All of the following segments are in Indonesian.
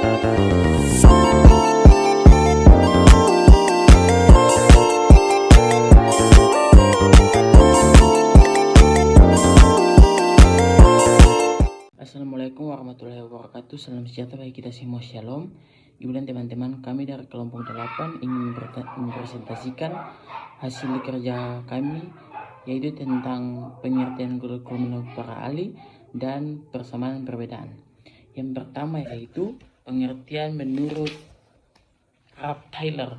Assalamualaikum warahmatullahi wabarakatuh. Salam sejahtera bagi kita semua. Shalom. Ibu dan teman-teman, kami dari kelompok 8 ingin mempresentasikan hasil kerja kami, yaitu tentang pengertian kurikulum menurut para ahli dan persamaan perbedaan. Yang pertama yaitu pengertian menurut Ralph Tyler.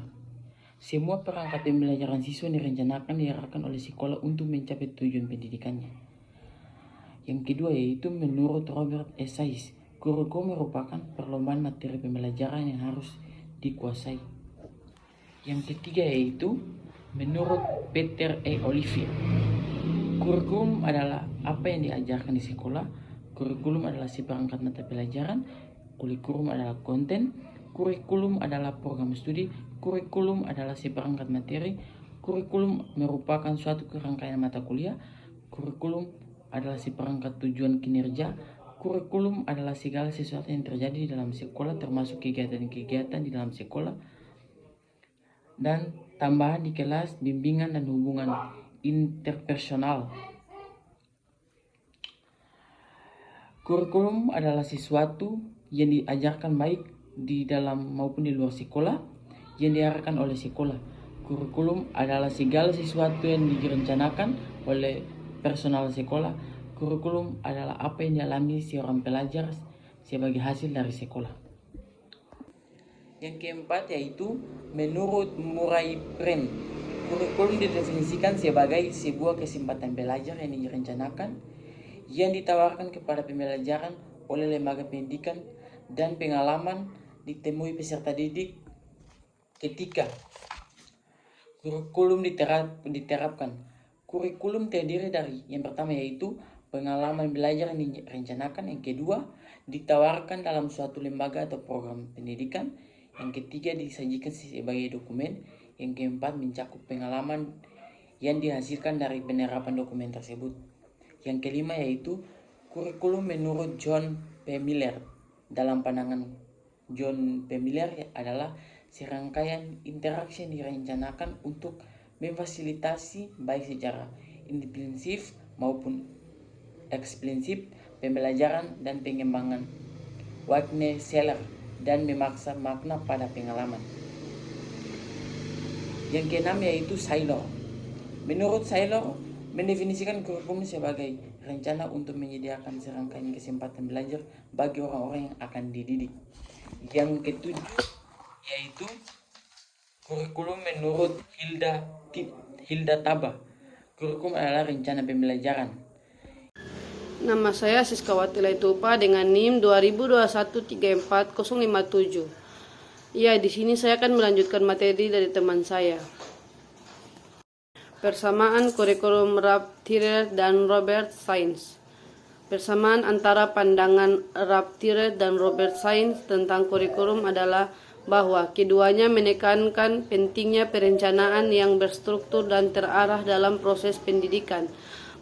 Semua perangkat pembelajaran siswa direncanakan diarahkan oleh sekolah untuk mencapai tujuan pendidikannya. Yang kedua yaitu menurut Robert Esais, kurikulum merupakan perlombaan materi pembelajaran yang harus dikuasai. Yang ketiga yaitu menurut Peter E. Olivier, kurikulum adalah apa yang diajarkan di sekolah. Kurikulum adalah seperangkat mata pelajaran. Kurikulum adalah konten. Kurikulum adalah program studi. Kurikulum adalah seperangkat materi. Kurikulum merupakan suatu kerangkaian mata kuliah. Kurikulum adalah seperangkat tujuan kinerja. Kurikulum adalah segala sesuatu yang terjadi di dalam sekolah, termasuk kegiatan-kegiatan di dalam sekolah, dan tambahan di kelas, bimbingan dan hubungan interpersonal. Kurikulum adalah sesuatu yang diajarkan baik di dalam maupun di luar sekolah, yang diarahkan oleh sekolah. Kurikulum adalah segala sesuatu yang direncanakan oleh personal sekolah. Kurikulum adalah apa yang dialami seorang pelajar sebagai hasil dari sekolah. Yang keempat yaitu menurut Murray Prem, kurikulum didefinisikan sebagai sebuah kesempatan belajar yang direncanakan, yang ditawarkan kepada pembelajaran oleh lembaga pendidikan dan pengalaman ditemui peserta didik ketika kurikulum diterapkan. Kurikulum terdiri dari yang pertama yaitu pengalaman belajar yang direncanakan, yang kedua ditawarkan dalam suatu lembaga atau program pendidikan, yang ketiga disajikan sebagai dokumen, yang keempat mencakup pengalaman yang dihasilkan dari penerapan dokumen tersebut. Yang kelima yaitu kurikulum menurut John P. Miller. Dalam pandangan John P. Miller adalah serangkaian interaksi yang direncanakan untuk memfasilitasi baik secara intensif maupun eksplisif pembelajaran dan pengembangan Wagner Seller dan memaksa makna pada pengalaman. Yang keenam yaitu Saylor. Menurut Saylor, mendefinisikan kurikulum sebagai rencana untuk menyediakan serangkaian kesempatan belajar bagi orang-orang yang akan dididik. Yang ketujuh yaitu kurikulum menurut Hilda Taba. Kurikulum adalah rencana pembelajaran. Nama saya Siskawati Laitupa dengan NIM 2021344057. Ya, di sini saya akan melanjutkan materi dari teman saya. Persamaan kurikulum Ralph Tyler dan Robert Sains. Persamaan antara pandangan Ralph Tyler dan Robert Sains tentang kurikulum adalah bahwa keduanya menekankan pentingnya perencanaan yang berstruktur dan terarah dalam proses pendidikan.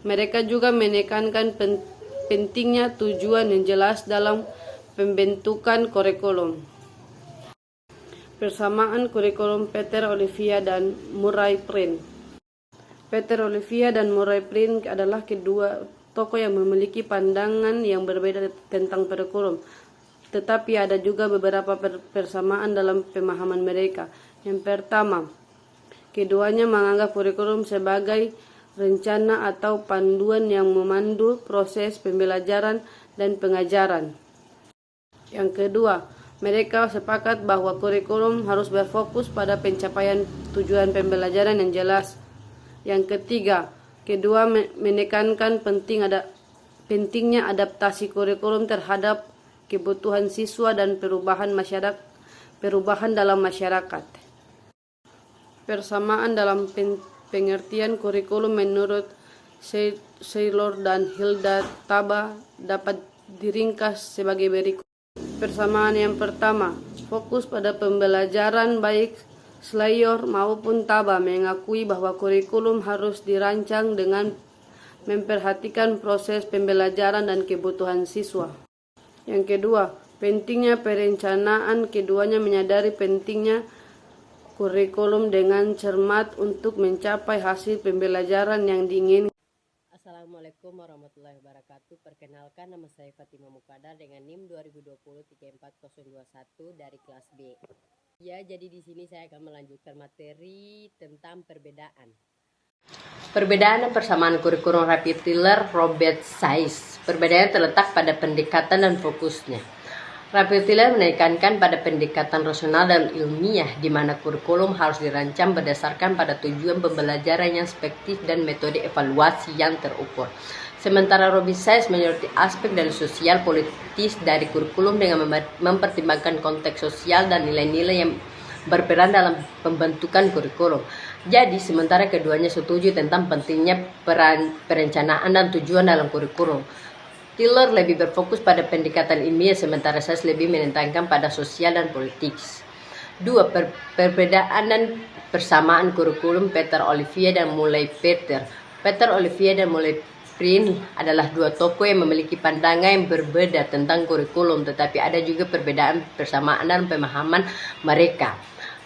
Mereka juga menekankan pentingnya tujuan yang jelas dalam pembentukan kurikulum. Persamaan kurikulum Peter Olivier dan Murray Prem. Peter Olivier dan Murray Prem adalah kedua tokoh yang memiliki pandangan yang berbeda tentang kurikulum. Tetapi ada juga beberapa persamaan dalam pemahaman mereka. Yang pertama, keduanya menganggap kurikulum sebagai rencana atau panduan yang memandu proses pembelajaran dan pengajaran. Yang kedua, mereka sepakat bahwa kurikulum harus berfokus pada pencapaian tujuan pembelajaran yang jelas. Yang ketiga, kedua menekankan pentingnya adaptasi kurikulum terhadap kebutuhan siswa dan perubahan dalam masyarakat. Persamaan dalam pengertian kurikulum menurut Saylor dan Hilda Taba dapat diringkas sebagai berikut. Persamaan yang pertama, fokus pada pembelajaran. Baik Saylor maupun Taba mengakui bahwa kurikulum harus dirancang dengan memperhatikan proses pembelajaran dan kebutuhan siswa. Yang kedua, pentingnya perencanaan. Keduanya menyadari pentingnya kurikulum dengan cermat untuk mencapai hasil pembelajaran yang diinginkan. Assalamualaikum warahmatullahi wabarakatuh. Perkenalkan, nama saya Fatima Mukadar dengan NIM 2020-34021 dari kelas B. Ya, jadi di sini saya akan melanjutkan materi tentang perbedaan. Perbedaan dan persamaan kurikulum Rapid Tiller Robert Sayce. Perbedaan terletak pada pendekatan dan fokusnya. Rapid Tiller menekankan pada pendekatan rasional dan ilmiah, di mana kurikulum harus dirancang berdasarkan pada tujuan pembelajaran yang spektif dan metode evaluasi yang terukur. Sementara Robert Sayce menyoroti aspek dari sosial politis dari kurikulum dengan mempertimbangkan konteks sosial dan nilai-nilai yang berperan dalam pembentukan kurikulum. Jadi, sementara keduanya setuju tentang pentingnya perencanaan dan tujuan dalam kurikulum, Tiller lebih berfokus pada pendekatan ilmiah, sementara Sayce lebih menekankan pada sosial dan politik. 2. Perbedaan dan persamaan kurikulum Peter Olivier dan Murray Peter. Peter Olivier dan Murray Prien adalah dua tokoh yang memiliki pandangan yang berbeda tentang kurikulum, tetapi ada juga perbedaan, persamaan, dan pemahaman mereka.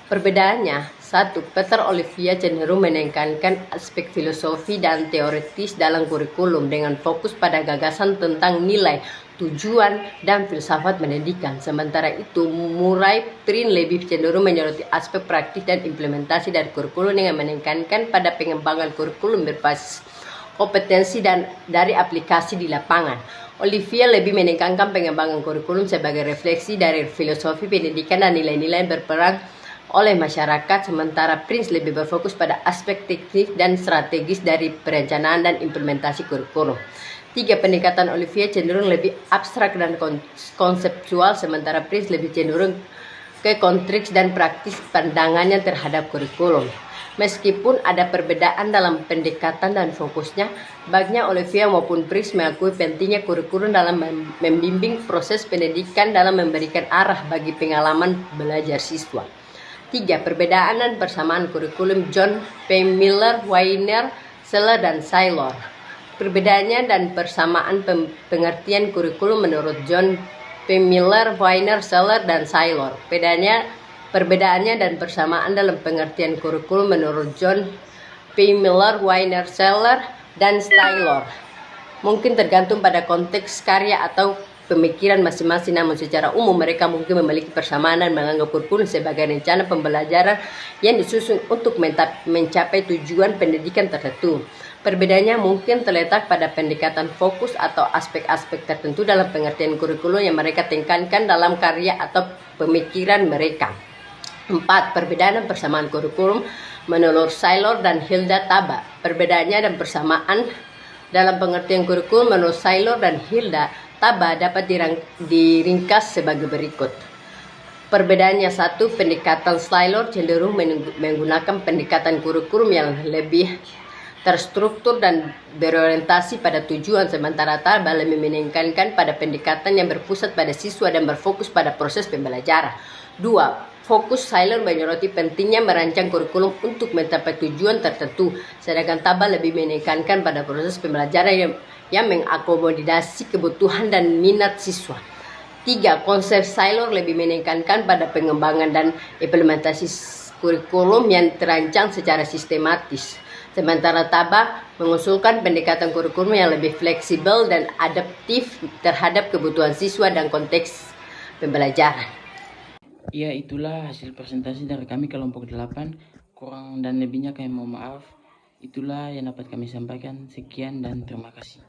Perbedaannya, 1. Peter Olivier cenderung menekankan aspek filosofi dan teoritis dalam kurikulum dengan fokus pada gagasan tentang nilai, tujuan, dan filsafat pendidikan. Sementara itu, Murray Prien lebih cenderung menyoroti aspek praktis dan implementasi dari kurikulum dengan menekankan pada pengembangan kurikulum berbasis kompetensi dan dari aplikasi di lapangan. Olivier lebih menekankan pengembangan kurikulum sebagai refleksi dari filosofi pendidikan dan nilai-nilai yang berperan oleh masyarakat, sementara Prien lebih berfokus pada aspek teknis dan strategis dari perencanaan dan implementasi kurikulum. 3. Pendekatan Olivier cenderung lebih abstrak dan konseptual, sementara Prien lebih cenderung ke konteks dan praktis pandangannya terhadap kurikulum. Meskipun ada perbedaan dalam pendekatan dan fokusnya, baiknya Olivier maupun Prien mengakui pentingnya kurikulum dalam membimbing proses pendidikan dalam memberikan arah bagi pengalaman belajar siswa. 3. Perbedaan dan persamaan kurikulum John P. Miller, Weiner, Seller, dan Saylor. Perbedaannya dan persamaan pengertian kurikulum menurut John P. Miller, Weiner, Seller, dan Saylor. Perbedaannya dan persamaan dalam pengertian kurikulum menurut John P. Miller, Weiner, Seller, dan Saylor mungkin tergantung pada konteks karya atau pemikiran masing-masing, namun secara umum mereka mungkin memiliki persamaan dan menganggap kurikulum sebagai rencana pembelajaran yang disusun untuk mencapai tujuan pendidikan tertentu. Perbedaannya mungkin terletak pada pendekatan fokus atau aspek-aspek tertentu dalam pengertian kurikulum yang mereka tekankan dalam karya atau pemikiran mereka. 4. Perbedaan dan persamaan kurikulum menurut Saylor dan Hilda Taba. Perbedaannya dan persamaan dalam pengertian kurikulum menurut Saylor dan Hilda Taba dapat diringkas sebagai berikut. Perbedaannya: 1. Pendekatan Saylor cenderung menggunakan pendekatan kurikulum yang lebih terstruktur dan berorientasi pada tujuan, sementara Taba lebih menekankan pada pendekatan yang berpusat pada siswa dan berfokus pada proses pembelajaran. 2. Fokus Saylor menyoroti pentingnya merancang kurikulum untuk mencapai tujuan tertentu, sedangkan Taba lebih menekankan pada proses pembelajaran yang mengakomodasi kebutuhan dan minat siswa. 3. Konsep Saylor lebih menekankan pada pengembangan dan implementasi kurikulum yang terancang secara sistematis, sementara Taba mengusulkan pendekatan kurikulum yang lebih fleksibel dan adaptif terhadap kebutuhan siswa dan konteks pembelajaran. Ya, itulah hasil presentasi dari kami kelompok 8. Kurang dan lebihnya kami mohon maaf. Itulah yang dapat kami sampaikan. Sekian dan terima kasih.